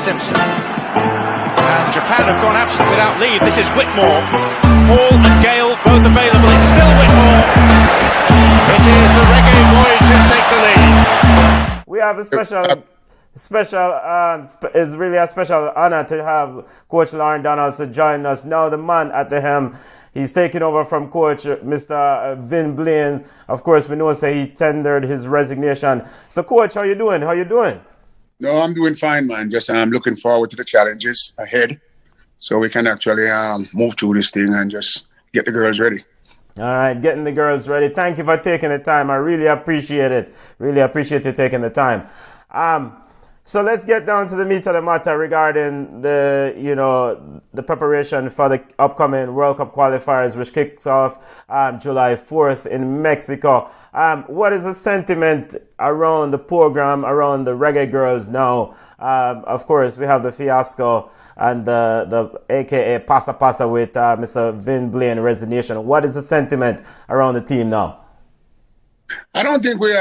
Simpson. And Japan have gone absent without leave. This is Whitmore. Paul and Gale both available. It's still Whitmore. It is the Reggae Boys who take the lead. We have a it's really a special honor to have Coach Lorne Donaldson join us. Now the man at the helm, he's taking over from Coach Mr. Vin Blaine. Of course, we know he tendered his resignation. So, Coach, how you doing? No, I'm doing fine, man. Just I'm looking forward to the challenges ahead, so we can actually move through this thing and just get the girls ready. All right, getting the girls ready. Thank you for taking the time. I really appreciate it. Really appreciate you taking the time. So let's get down to the meat of the matter regarding the preparation for the upcoming World Cup qualifiers, which kicks off July 4th in Mexico. What is the sentiment around the program, around the Reggae Girlz now? Of course, we have the fiasco and the AKA Pasa Pasa with Mr. Vin Blaine resignation. What is the sentiment around the team now? I don't think we,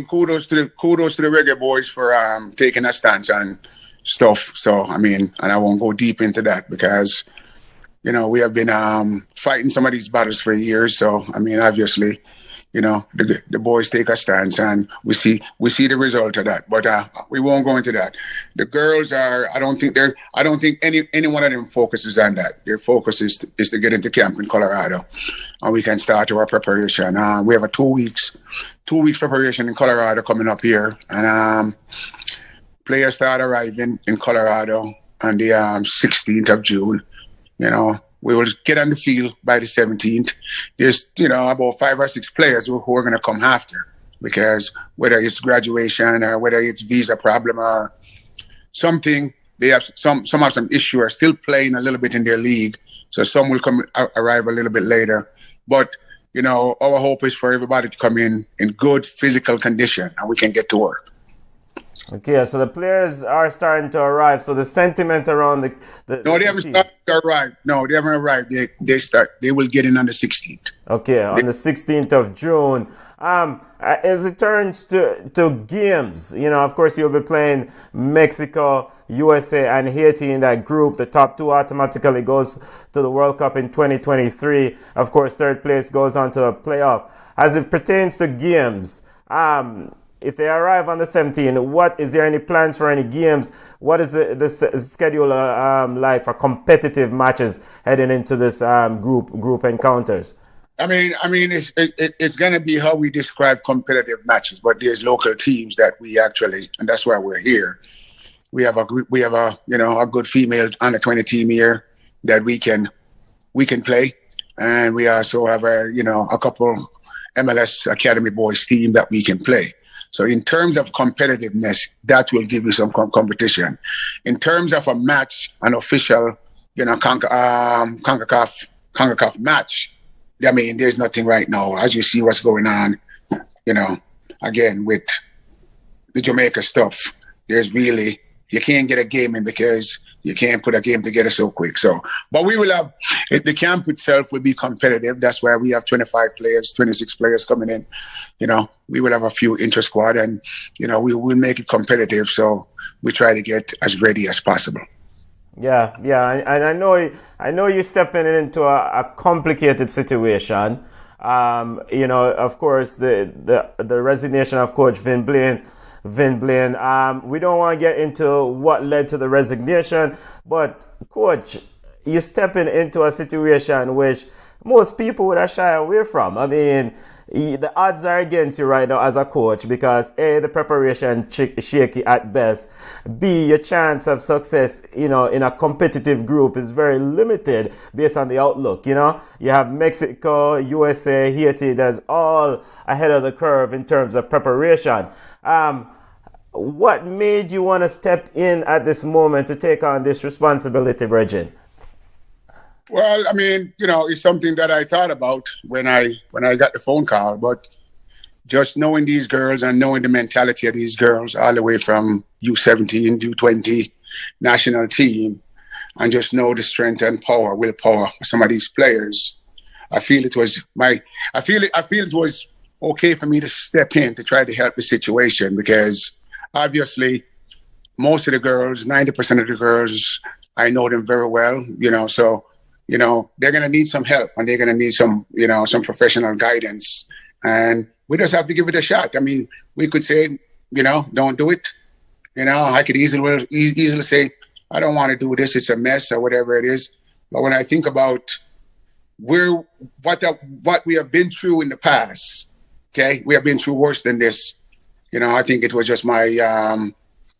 kudos to the Reggae Boys for taking a stance on stuff. So, and I won't go deep into that because, we have been fighting some of these battles for years. So, obviously, the boys take a stance and we see the result of that. But we won't go into that. The girls I don't think any one of them focuses on that. Their focus is to get into camp in Colorado, and we can start our preparation. We have a 2 weeks preparation in Colorado coming up here, and players start arriving in Colorado on the 16th of June. We will get on the field by the 17th. There's, about 5 or 6 players who are going to come after, because whether it's graduation or whether it's visa problem or something, they have some issue, are still playing a little bit in their league. So some will arrive a little bit later. But, our hope is for everybody to come in good physical condition and we can get to work. Okay, so the players are starting to arrive. So the sentiment around No, they haven't started to arrive. No, they haven't arrived. They will get in on the 16th. Okay, on the 16th of June. As it turns to games, of course you'll be playing Mexico, USA, and Haiti in that group. The top 2 automatically goes to the World Cup in 2023. Of course, 3rd place goes on to the playoff. As it pertains to games, if they arrive on the 17th, is there any plans for any games? What is the schedule like for competitive matches heading into this group encounters? It's going to be how we describe competitive matches, but there's local teams that we actually, and that's why we're here. We have a good female under 20 team here that we can play, and we also have a couple MLS Academy boys team that we can play. So in terms of competitiveness, that will give you some competition. In terms of a match, an official, CONCACAF match, there's nothing right now. As you see what's going on, again, with the Jamaica stuff, you can't get a game in because you can't put a game together so quick. So, but we will have, the camp itself will be competitive. That's why we have 25 players, 26 players coming in. We will have a few inter-squad and, we will make it competitive. So we try to get as ready as possible. Yeah. And I know you're stepping into a complicated situation. Of course, the resignation of Coach Vin Blaine. We don't want to get into what led to the resignation, but Coach, you're stepping into a situation which most people would have shy away from. The odds are against you right now as a coach because A, the preparation shaky at best. B, your chance of success, in a competitive group is very limited based on the outlook. You have Mexico, USA, Haiti, that's all ahead of the curve in terms of preparation. What made you want to step in at this moment to take on this responsibility, Reggie? Well, it's something that I thought about when I got the phone call, but just knowing these girls and knowing the mentality of these girls all the way from U17, U20 national team, and just know the strength and willpower of some of these players, I feel it was okay for me to step in to try to help the situation because obviously most of the girls, 90% of the girls, I know them very well, so, they're going to need some help and they're going to need some, some professional guidance. And we just have to give it a shot. I mean, we could say, don't do it. I could easily say, I don't want to do this. It's a mess or whatever it is. But when I think about what we have been through in the past, okay, we have been through worse than this. I think it was just my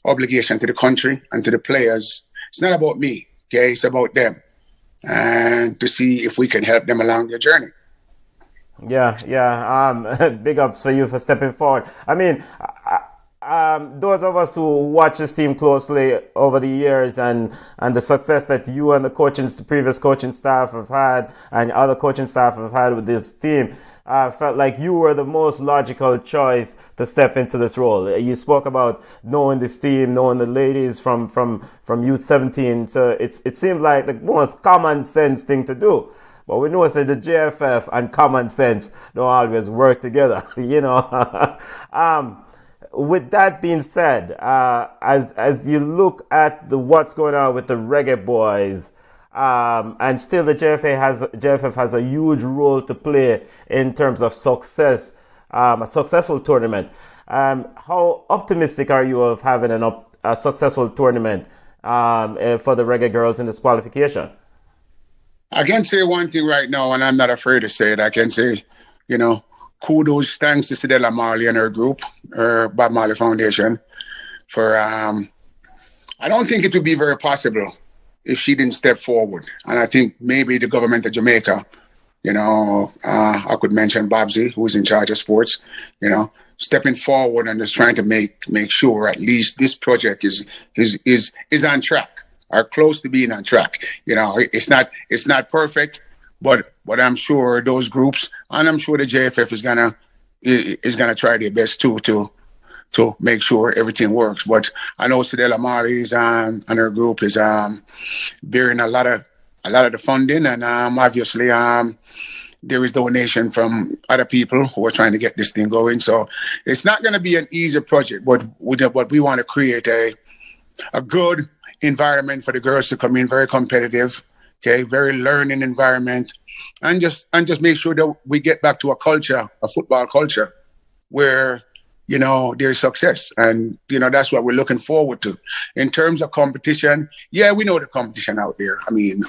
obligation to the country and to the players. It's not about me, okay? It's about them, and to see if we can help them along their journey. Yeah. Big ups for you for stepping forward. I mean, those of us who watch this team closely over the years and the success that you and the previous coaching staff have had and other coaching staff have had with this team, felt like you were the most logical choice to step into this role. You spoke about knowing this team, knowing the ladies from Youth 17, so it seemed like the most common sense thing to do. But we know that the JFF and common sense don't always work together, With that being said, as you look at what's going on with the Reggae Boys, and still the JFF has a huge role to play in terms of success, a successful tournament. How optimistic are you of having a successful tournament for the Reggae Girlz in this qualification? I can say one thing right now, and I'm not afraid to say it. I can say, kudos, thanks to Stella Marley and her group, her Bob Marley Foundation, for, I don't think it would be very possible if she didn't step forward. And I think maybe the government of Jamaica, I could mention Babsy, who's in charge of sports, stepping forward and just trying to make sure at least this project is on track, or close to being on track. It's not perfect, but I'm sure those groups, and I'm sure the JFF is gonna try their best to make sure everything works. But I know Stella Marley and her group is bearing a lot of the funding, and obviously there is donation from other people who are trying to get this thing going. So it's not going to be an easy project, but we want to create a good environment for the girls to come in, very competitive, okay, very learning environment, and just make sure that we get back to a football culture where, there's success. And, that's what we're looking forward to. In terms of competition, yeah, we know the competition out there. I mean,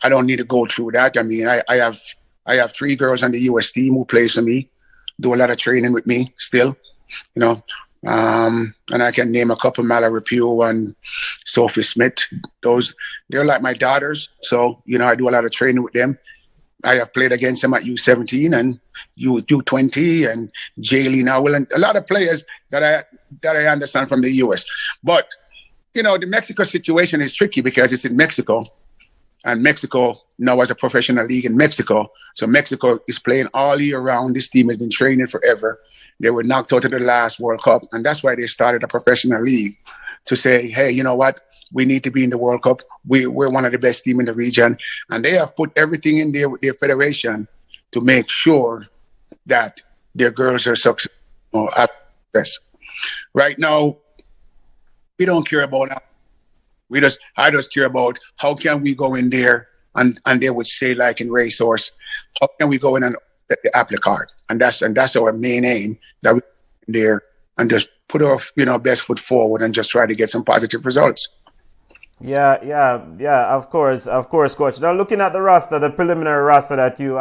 I don't need to go through that. I mean, I have 3 girls on the US team who plays for me, do a lot of training with me still, and I can name a couple, Mallory Pugh and Sophie Smith. They're like my daughters. So, I do a lot of training with them. I have played against them at U17 and U20 and Jaylee Nowell and a lot of players that I understand from the US. But, the Mexico situation is tricky because it's in Mexico. And Mexico now has a professional league in Mexico. So Mexico is playing all year round. This team has been training forever. They were knocked out of the last World Cup. And that's why they started a professional league to say, hey, you know what? We need to be in the World Cup. We're one of the best teams in the region. And they have put everything in there with their federation to make sure that their girls are successful at best. Right now, we don't care about that. I just care about how can we go in there and they would say, like in racehorse, how can we go in and get the apple cart? And that's our main aim, that we go in there and just put our best foot forward and just try to get some positive results. Yeah, of course, coach. Now looking at the roster, the preliminary roster that you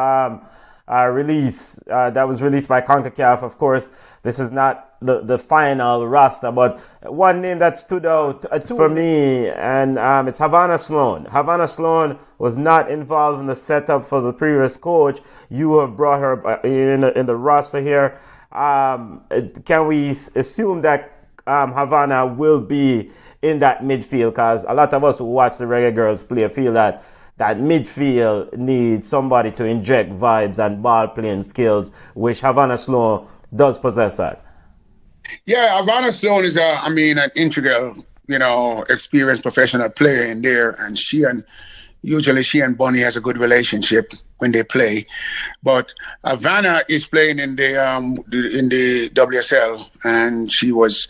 released, that was released by CONCACAF. Of course, this is not the final roster, but one name that stood out for me, and it's Havana Sloan. Havana Sloan was not involved in the setup for the previous coach. You have brought her in the roster here. Can we assume that Havana will be in that midfield? Because a lot of us who watch the Reggae Girlz play feel that midfield needs somebody to inject vibes and ball playing skills, which Havana Sloan does possess that. Yeah, Havana Sloan is an integral, experienced professional player in there, and usually she and Bonnie has a good relationship when they play. But Havana is playing in the WSL, and she was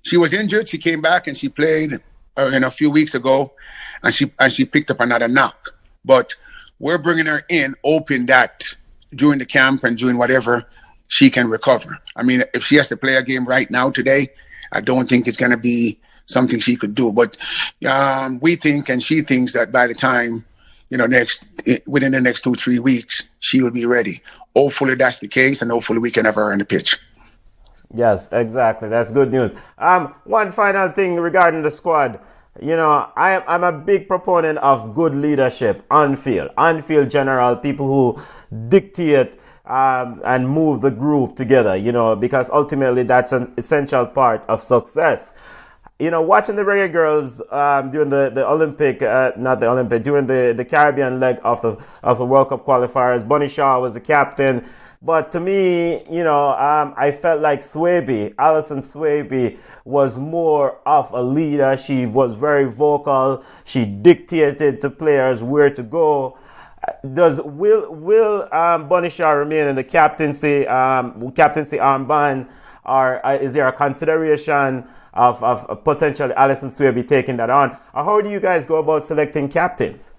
she was injured. She came back and she played a few weeks ago, and she picked up another knock. But we're bringing her in, hoping that during the camp and during whatever, she can recover. I mean, if she has to play a game right now today, I don't think it's going to be something she could do. But we think, and she thinks, that by the time, within the next 2-3 weeks, she will be ready. Hopefully that's the case, and hopefully we can have her on the pitch. Yes, exactly. That's good news. One final thing regarding the squad. I'm a big proponent of good leadership on field general, people who dictate and move the group together, because ultimately that's an essential part of success. Watching the Reggae Girlz during the Olympic, during the Caribbean leg of the World Cup qualifiers, Bunny Shaw was the captain. But to me, I felt like Alison Swaby was more of a leader. She was very vocal. She dictated to players where to go. Will Bunny Shaw remain in the captaincy armband, or is there a consideration of potentially Alison Swaby taking that on? Or how do you guys go about selecting captains?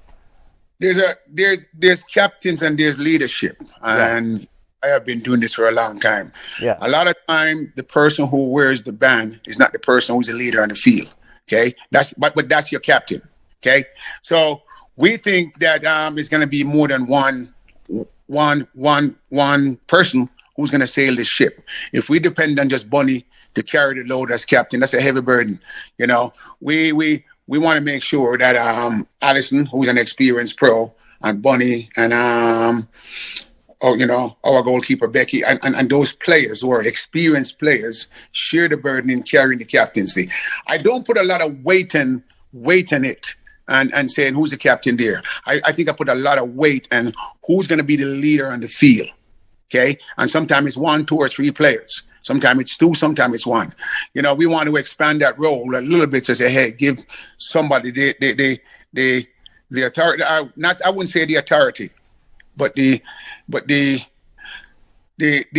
There's captains and there's leadership, and I have been doing this for a long time. Yeah. A lot of time, the person who wears the band is not the person who's a leader on the field. Okay, but that's your captain. Okay, so we think that it's going to be more than one person who's going to sail the ship. If we depend on just Bunny to carry the load as captain, that's a heavy burden. We want to make sure that Alison, who's an experienced pro, and Bunny, and our goalkeeper Becky, and those players who are experienced players share the burden in carrying the captaincy. I don't put a lot of weight in it and saying who's the captain there. I think I put a lot of weight in who's going to be the leader on the field. Okay, and sometimes it's 1, 2, or 3 players. Sometimes it's 2, sometimes it's 1. We want to expand that role a little bit to say, hey, give somebody the authority. I wouldn't say the authority, but the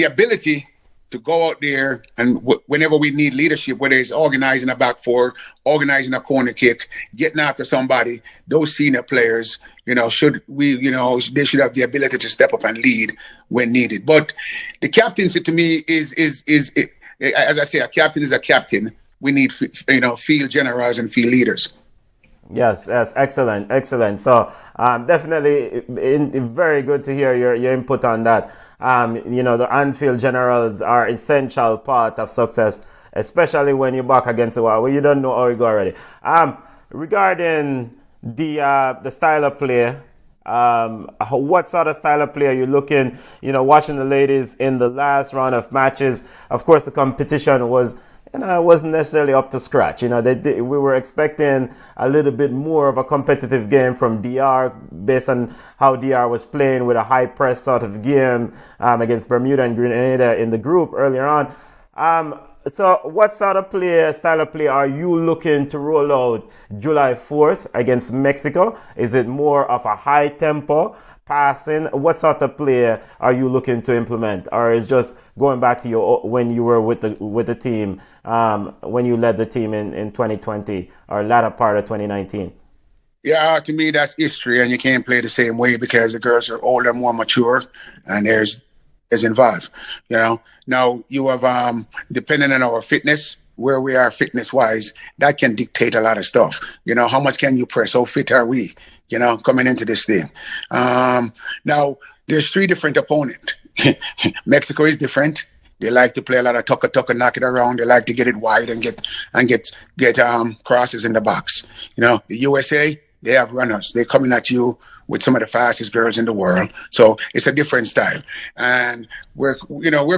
ability to go out there and whenever we need leadership, whether it's organizing a back four, organizing a corner kick, getting after somebody, those senior players, they should have the ability to step up and lead when needed. But the captaincy to me is as I say, a captain is a captain. We need field generals and field leaders. Yes, excellent. So definitely very good to hear your input on that. The on-field generals are essential part of success, especially when you're back against the wall, where you don't know how you go already. Regarding the style of play, what sort of style of play are you looking? Watching the ladies in the last round of matches. Of course, the competition wasn't necessarily up to scratch. We were expecting a little bit more of a competitive game from DR based on how DR was playing with a high press sort of game against Bermuda and Grenada in the group earlier on. So what sort of style of play are you looking to roll out July 4th against Mexico? Is it more of a high tempo passing? What sort of play are you looking to implement, or is just going back to when you were with the team, when you led the team in 2020 or latter part of 2019? Yeah, to me that's history, and you can't play the same way because the girls are older, more mature, and there's involved. Now you have depending on our fitness, where we are fitness wise, that can dictate a lot of stuff. How much can you press? How fit are we? Coming into this thing. Now, there's 3 different opponents. Mexico is different. They like to play a lot of tucker, knock it around. They like to get it wide and get crosses in the box. The USA, they have runners. They're coming at you with some of the fastest girls in the world. So it's a different style. And we're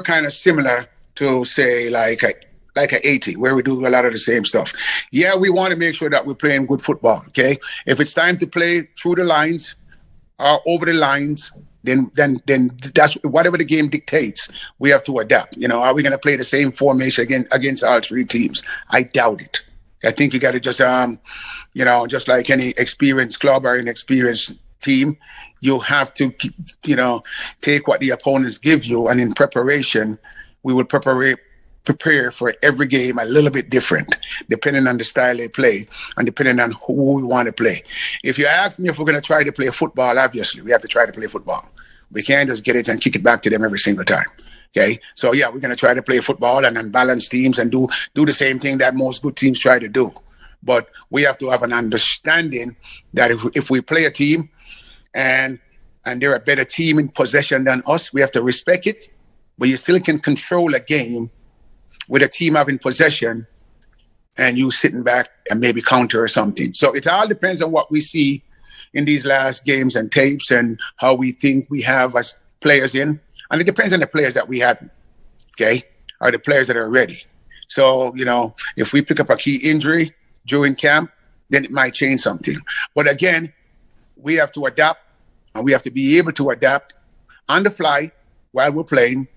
kind of similar to, say, like a 80, where we do a lot of the same stuff. Yeah, we want to make sure that we're playing good football, okay? If it's time to play through the lines or over the lines, then that's whatever the game dictates, we have to adapt. Are we going to play the same formation against all 3 teams? I doubt it. I think you got to just, just like any experienced club or an experienced team, you have to, take what the opponents give you, and in preparation, we will prepare for every game a little bit different, depending on the style they play and depending on who we want to play. If you ask me if we're going to try to play football, obviously we have to try to play football. We can't just get it and kick it back to them every single time. Okay, so yeah, we're going to try to play football and then balance teams and do the same thing that most good teams try to do. But we have to have an understanding that if we play a team and they're a better team in possession than us, we have to respect it. But you still can control a game with a team having possession and you sitting back and maybe counter or something. So it all depends on what we see in these last games and tapes and how we think we have as players in. And it depends on the players that we have, okay, or the players that are ready. So, if we pick up a key injury during camp, then it might change something. But again, we have to adapt, and we have to be able to adapt on the fly while we're playing,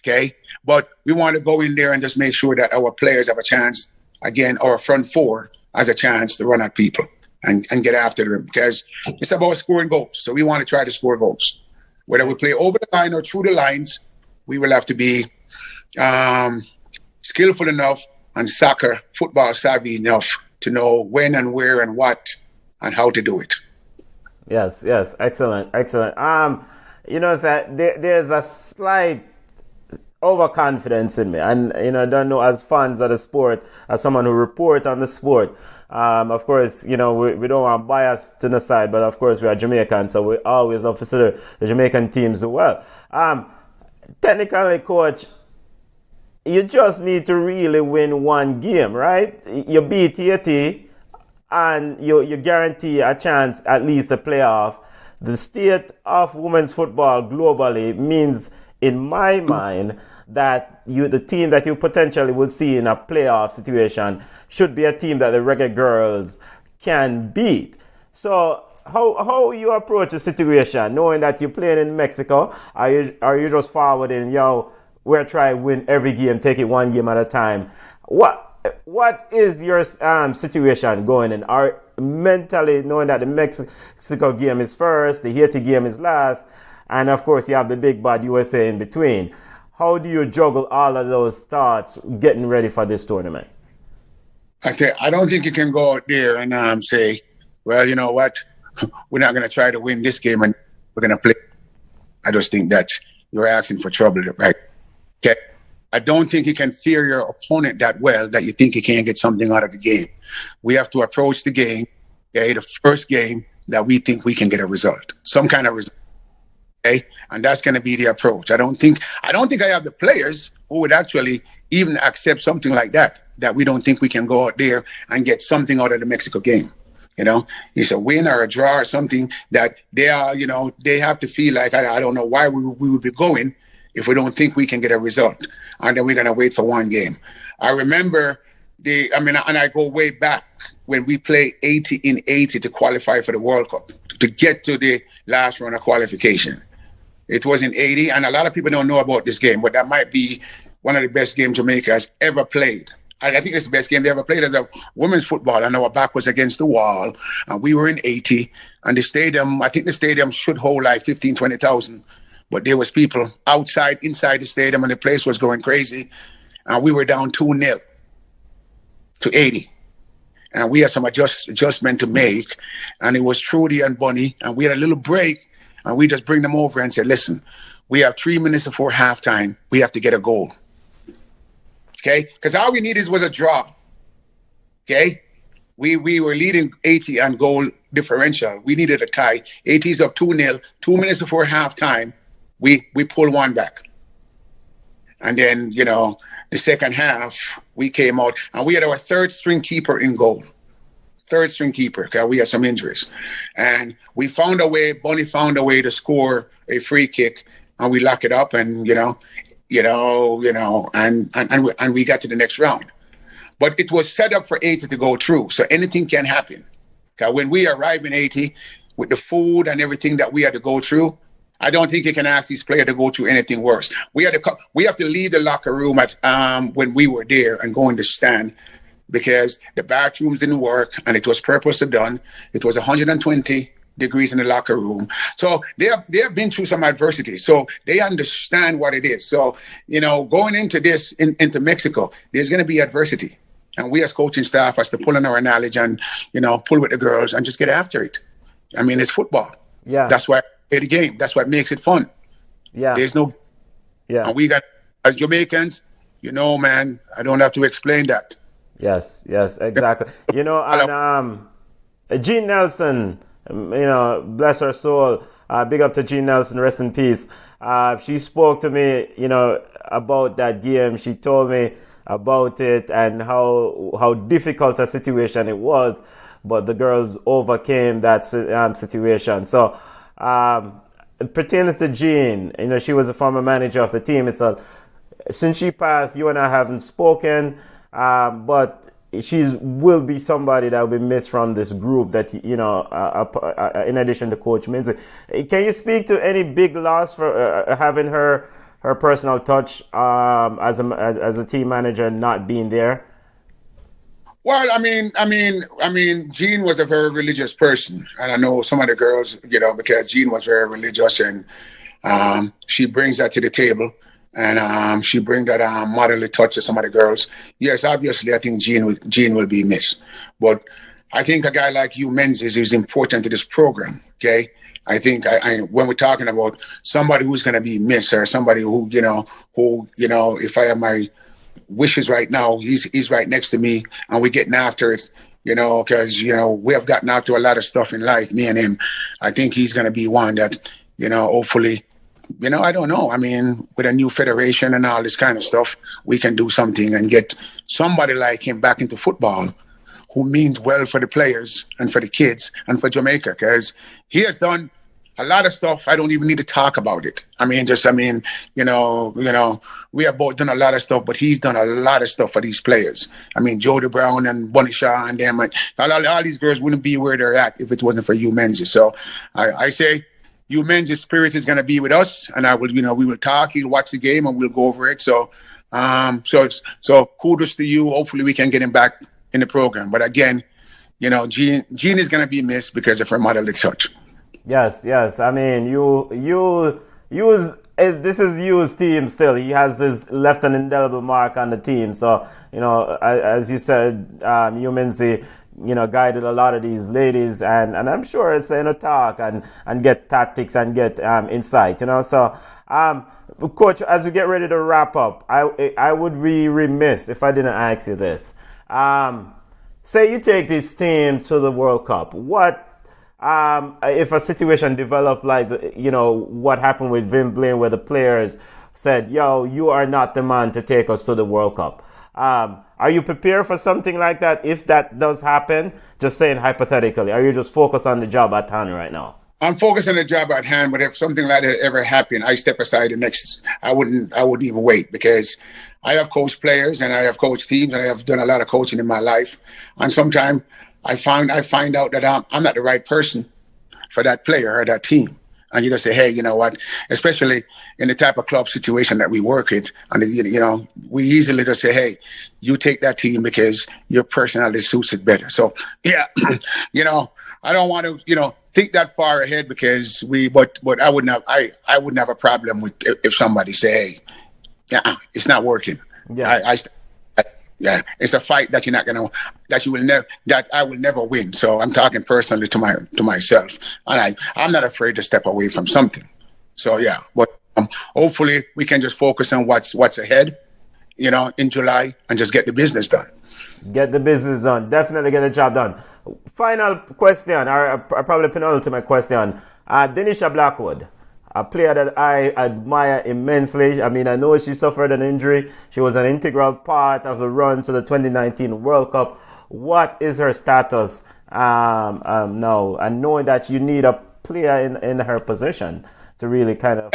okay? But we want to go in there and just make sure that our players have a chance, again, our front four has a chance to run at people and get after them, because it's about scoring goals. So we want to try to score goals. Whether we play over the line or through the lines, we will have to be skillful enough and football savvy enough to know when and where and what and how to do it. Yes, excellent. There's a slight overconfidence in me, and I don't know, as fans of the sport, as someone who report on the sport. Of course, we don't want bias to the side, but of course we are Jamaican, so we always love to see the Jamaican teams do well. Technically, coach, you just need to really win one game, right? You beat Haiti, and you guarantee a chance at least to play off. The state of women's football globally means, in my mind, that the team that you potentially will see in a playoff situation should be a team that the Reggae Girlz can beat. So how you approach the situation, knowing that you're playing in Mexico? Are you just forwarding, we're trying to win every game, take it one game at a time? What is your situation going in? Are mentally knowing that the Mexico game is first, the Haiti game is last, and of course you have the big bad USA in between? How do you juggle all of those thoughts getting ready for this tournament? I don't think you can go out there and say, well, you know what, we're not going to try to win this game and we're going to play. I just think that you're asking for trouble, right? Okay. I don't think you can fear your opponent that well that you think you can't get something out of the game. We have to approach the game, okay, the first game, that we think we can get a result, some kind of result. Okay? And that's going to be the approach. I don't think I have the players who would actually even accept something like that we don't think we can go out there and get something out of the Mexico game. It's a win or a draw or something that they are, they have to feel like, I don't know why we would be going if we don't think we can get a result. And then we're going to wait for one game. I remember and I go way back when we played 80 to qualify for the World Cup, to get to the last round of qualification. It was in 80, and a lot of people don't know about this game, but that might be one of the best games Jamaica has ever played. I think it's the best game they ever played as a women's football, and our back was against the wall, and we were in 80, and I think the stadium should hold like 15, 20,000, but there was people inside the stadium, and the place was going crazy, and we were down 2-0 to 80. And we had some adjustment to make, and it was Trudy and Bunny, and we had a little break, and we just bring them over and say, listen, we have 3 minutes before halftime. We have to get a goal. Okay? Because all we needed was a draw. Okay? We were leading 80 on goal differential. We needed a tie. 80's up 2-0. 2 minutes before halftime, we pull one back. And then, the second half, we came out, and we had our third string keeper in goal. Third string keeper, because we had some injuries. And we found a way, Bunny found a way to score a free kick, and we lock it up, and, and we got to the next round. But it was set up for 80 to go through, so anything can happen. Because when we arrive in 80, with the food and everything that we had to go through, I don't think you can ask these players to go through anything worse. We have to leave the locker room at when we were there and go in the stand, because the bathrooms didn't work and it was purposely done. It was 120 degrees in the locker room. So they have been through some adversity. So they understand what it is. So, going into this, into Mexico, there's going to be adversity. And we as coaching staff has to pull on our knowledge and, pull with the girls and just get after it. I mean, it's football. Yeah. That's why I play the game. That's what makes it fun. Yeah. There's no... Yeah. And we got, as Jamaicans, man, I don't have to explain that. Yes, exactly. And Jean Nelson, bless her soul. Big up to Jean Nelson, rest in peace. She spoke to me, about that game. She told me about it and how difficult a situation it was, but the girls overcame that situation. So, pertaining to Jean, she was a former manager of the team itself. Since she passed, you and I haven't spoken, but she will be somebody that will be missed from this group that, in addition to Coach Minzy. Can you speak to any big loss for having her personal touch as a team manager not being there? Well, I mean, Jean was a very religious person, and I know some of the girls, because Jean was very religious, and she brings that to the table, and she brings that motherly touch to some of the girls. Yes, obviously, I think Jean will be missed, but I think a guy like you, Menzies, is important to this program. Okay, I think when we're talking about somebody who's going to be missed, or somebody who, if I have my wishes right now, he's right next to me, and we're getting after it, because we have gotten after a lot of stuff in life, me and him. I think he's going to be one that, hopefully, I don't know. I mean, with a new federation and all this kind of stuff, we can do something and get somebody like him back into football, who means well for the players and for the kids and for Jamaica, because he has done a lot of stuff. I don't even need to talk about it. We have both done a lot of stuff, but he's done a lot of stuff for these players. I mean, Jody Brown and Bunny Shaw and them, and all these girls wouldn't be where they're at if it wasn't for Hugh Menzies. So I say Hugh Menzies' spirit is going to be with us, and we will talk. He'll watch the game and we'll go over it. So, so kudos to you. Hopefully we can get him back in the program. But again, Jean is going to be missed because of her motherly touch. Yes. I mean, this is Hugh's team still. He has left an indelible mark on the team. So, as you said, Hugh Minzy, guided a lot of these ladies, and I'm sure it's talk and get tactics and get insight. So, Coach, as we get ready to wrap up, I would be remiss if I didn't ask you this. Say you take this team to the World Cup. What if a situation developed like what happened with Vin Blaine, where the players said, "Yo, you are not the man to take us to the World Cup"? Are you prepared for something like that if that does happen? Just saying hypothetically, are you just focused on the job at hand right now? I'm focused on the job at hand, but if something like that ever happened, I step aside the next. I wouldn't even wait, because I have coached players and I have coached teams and I have done a lot of coaching in my life, and sometimes I find out that I'm not the right person for that player or that team. And you just say, hey, you know what? Especially in the type of club situation that we work in, and we easily just say, hey, you take that team because your personality suits it better. So yeah, I don't want to, think that far ahead, because but I wouldn't have a problem with if somebody say, hey, yeah, it's not working. Yeah. Yeah, it's a fight that I will never win. So I'm talking personally to myself, and I'm not afraid to step away from something. So yeah, but hopefully we can just focus on what's ahead, in July, and just get the business done. Get the business done. Definitely get the job done. Final question, or probably penultimate question. Denise Blackwood, a player that I admire immensely. I mean, I know she suffered an injury. She was an integral part of the run to the 2019 World Cup. What is her status now? And knowing that you need a player in her position to really kind of...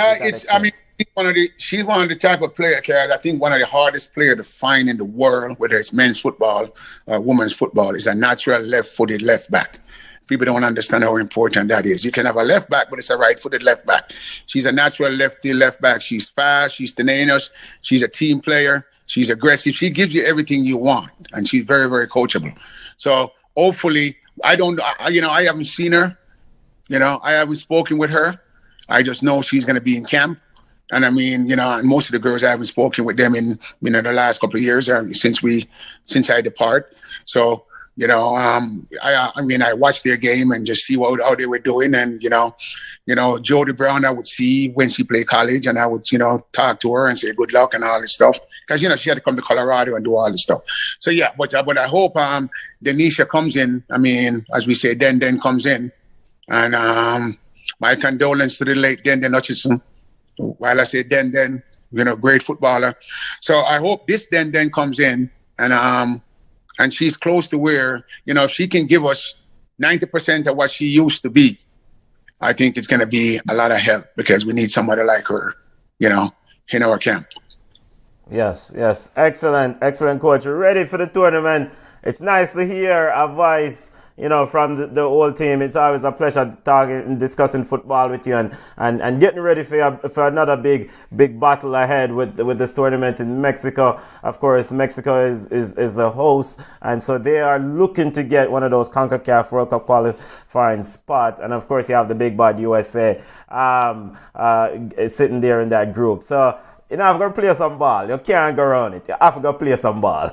she's one of the type of player, I think one of the hardest players to find in the world, whether it's men's football or women's football, is a natural left-footed left back. People don't understand how important that is. You can have a left back, but it's a right-footed left back. She's a natural lefty left back. She's fast. She's tenacious. She's a team player. She's aggressive. She gives you everything you want, and she's very, very coachable. So hopefully, I haven't seen her, I haven't spoken with her. I just know she's going to be in camp. And I mean, and most of the girls, I haven't spoken with them in, the last couple of years or since I depart. So, I watched their game and just see how they were doing. And, Jody Brown, I would see when she played college, and I would, talk to her and say good luck and all this stuff. Because, she had to come to Colorado and do all this stuff. So, yeah, but I hope Denisha comes in. I mean, as we say, Den comes in. And my condolence to the late Den Hutchison. While I say Den, great footballer. So I hope this Den comes in and she's close to where, if she can give us 90% of what she used to be, I think it's going to be a lot of help, because we need somebody like her, in our camp. Yes. Excellent, coach. You're ready for the tournament. It's nice to hear a voice, from the whole team. It's always a pleasure talking and discussing football with you and getting ready for another big battle ahead with this tournament in Mexico. Of course, Mexico is a host, and so they are looking to get one of those CONCACAF World Cup qualifying spot. And of course, you have the big bad USA sitting there in that group. So I've got to play some ball. You can't go around it. You have to go play some ball.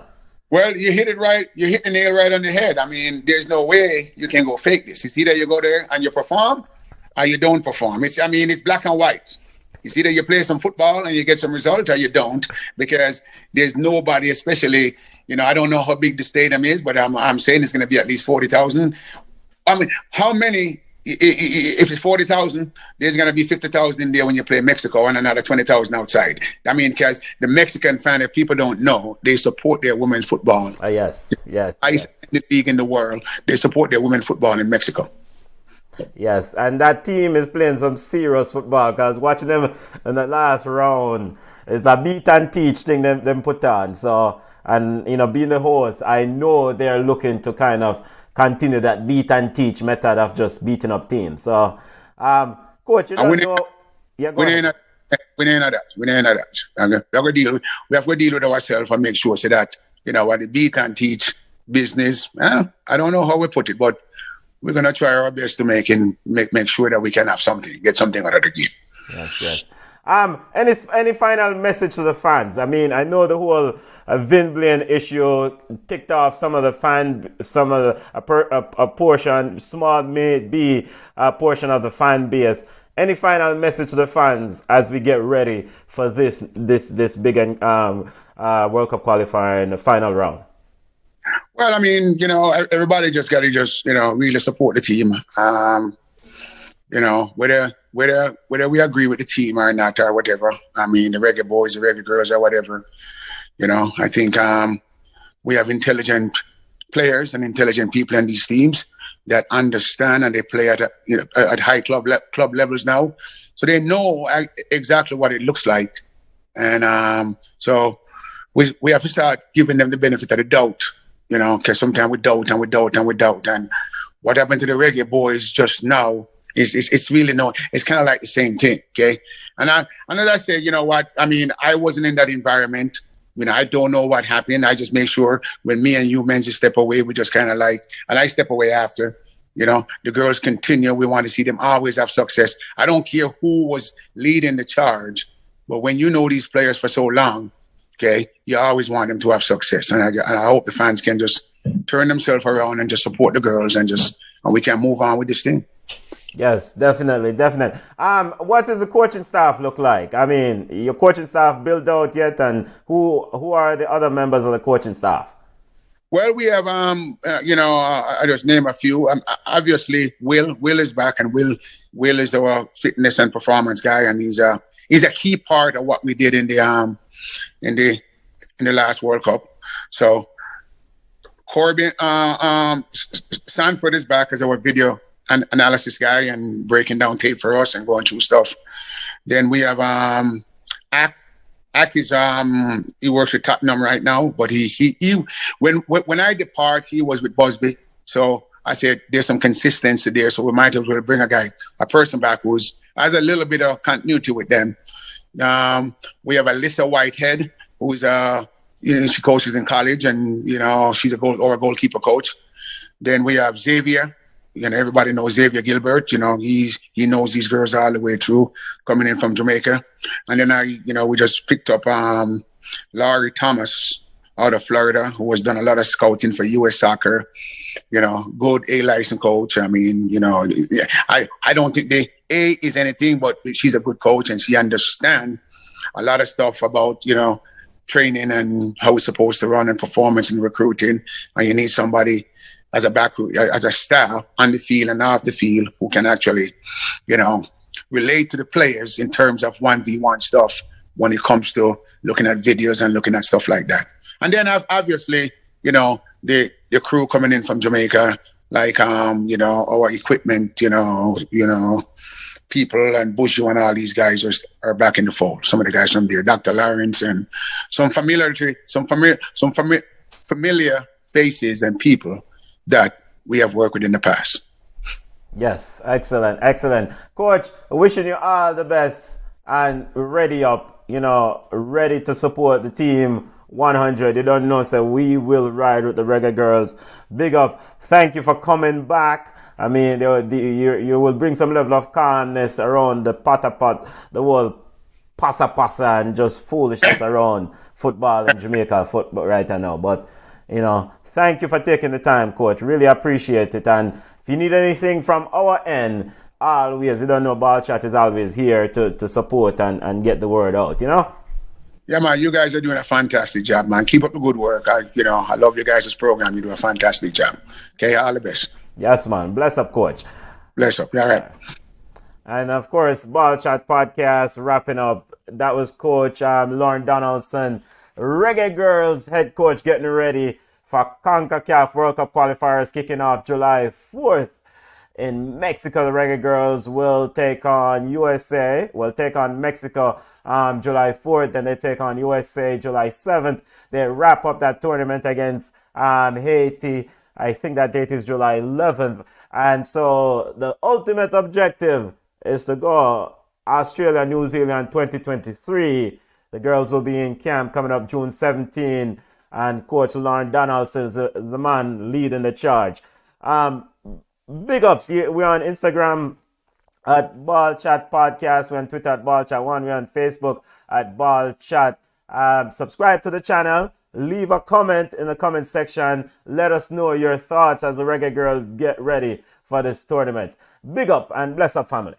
Well, you hit it right. You hit the nail right on the head. I mean, there's no way you can go fake this. It's either you go there and you perform, or you don't perform. It's black and white. It's either you play some football and you get some result, or you don't, because there's nobody, especially, I don't know how big the stadium is, but I'm saying it's going to be at least 40,000. I mean, how many? If it's 40,000, there's going to be 50,000 in there when you play Mexico, and another 20,000 outside. I mean, because the Mexican fan, if people don't know, they support their women's football. Yes. The league in the world, they support their women's football in Mexico. Yes, and that team is playing some serious football, because watching them in the last round is a beat and teach thing them put on. So, and being the host, I know they're looking to kind of continue that beat and teach method of just beating up teams. So, coach, we ain't that. We have to deal with ourselves and make sure so that what the beat and teach business. I don't know how we put it, but we're gonna try our best to make sure that we can have something, get something out of the game. Yes. Any final message to the fans? I mean, I know the whole Vin Blaine issue kicked off a portion, small may be a portion of the fan base. Any final message to the fans as we get ready for this big World Cup qualifier in the final round? Well, I mean, everybody just got to really support the team. Whether we agree with the team or not or whatever. I mean, the Reggae Boys, the Reggae Girls or whatever. I think we have intelligent players and intelligent people in these teams that understand, and they play at high club levels now. So they know exactly what it looks like. And so we have to start giving them the benefit of the doubt, because sometimes we doubt. And what happened to the Reggae Boys just now, it's really it's kind of like the same thing, okay? And as I say, I mean, I wasn't in that environment. I don't know what happened. I just make sure when me and you men just step away, we just kind of and I step away after. The girls continue. We want to see them always have success. I don't care who was leading the charge, but when you know these players for so long, okay, you always want them to have success. And I hope the fans can just turn themselves around and just support the girls and we can move on with this thing. Yes, definitely. What does the coaching staff look like? I mean, your coaching staff built out yet, and who are the other members of the coaching staff? Well, we have I just name a few. Obviously, Will is back, and Will is our fitness and performance guy, and he's a key part of what we did in the last World Cup. So Corbin Sanford is back as our video analysis guy and breaking down tape for us and going through stuff. Then we have Ak is he works with Tottenham right now, but he when I depart, he was with Busby. So I said there's some consistency there, so we might as well bring a person back who has a little bit of continuity with them. We have Alyssa Whitehead, who's she coaches in college, and she's our goalkeeper coach. Then we have Xavier. everybody knows Xavier Gilbert. He knows these girls all the way through, coming in from Jamaica. And then we just picked up Laurie Thomas out of Florida, who has done a lot of scouting for U.S. soccer. Good A license coach. I mean, I don't think the A is anything, but she's a good coach and she understands a lot of stuff about, training and how it's supposed to run and performance and recruiting. And you need somebody as a staff on the field and off the field who can actually, relate to the players in terms of 1v1 stuff when it comes to looking at videos and looking at stuff like that. And then obviously, the crew coming in from Jamaica, like our equipment, people and Bushu and all these guys are back in the fold. Some of the guys from there, Dr. Lawrence, and some familiar faces and people that we have worked with in the past. Yes, excellent. Coach, wishing you all the best and ready up, ready to support the team 100. You don't know, so we will ride with the Reggae Girlz. Big up. Thank you for coming back. I mean, you will bring some level of calmness around the pot, the whole passa and just foolishness around football in Jamaica football right now. But, thank you for taking the time, Coach. Really appreciate it. And if you need anything from our end, always, Ballchat is always here to support and get the word out, Yeah, man, you guys are doing a fantastic job, man. Keep up the good work. I love you guys' program. You do a fantastic job. Okay, all the best. Yes, man. Bless up, Coach. Bless up. All right. And of course, Ballchat podcast wrapping up. That was Coach Lorne Donaldson, Reggae Girlz head coach, getting ready for CONCACAF World Cup qualifiers kicking off July 4th. In Mexico, the Reggae Girlz will take on USA, will take on Mexico July 4th, then they take on USA July 7th. They wrap up that tournament against Haiti. I think that date is July 11th. And so the ultimate objective is to go Australia, New Zealand 2023. The girls will be in camp coming up June 17, and Coach Lorne Donaldson is the man leading the charge. Big ups. We're on Instagram at Ballchat Podcast. We're on Twitter at Ballchat1. We're on Facebook at Ballchat. Subscribe to the channel. Leave a comment in the comment section. Let us know your thoughts as the Reggae Girlz get ready for this tournament. Big up and bless up, family.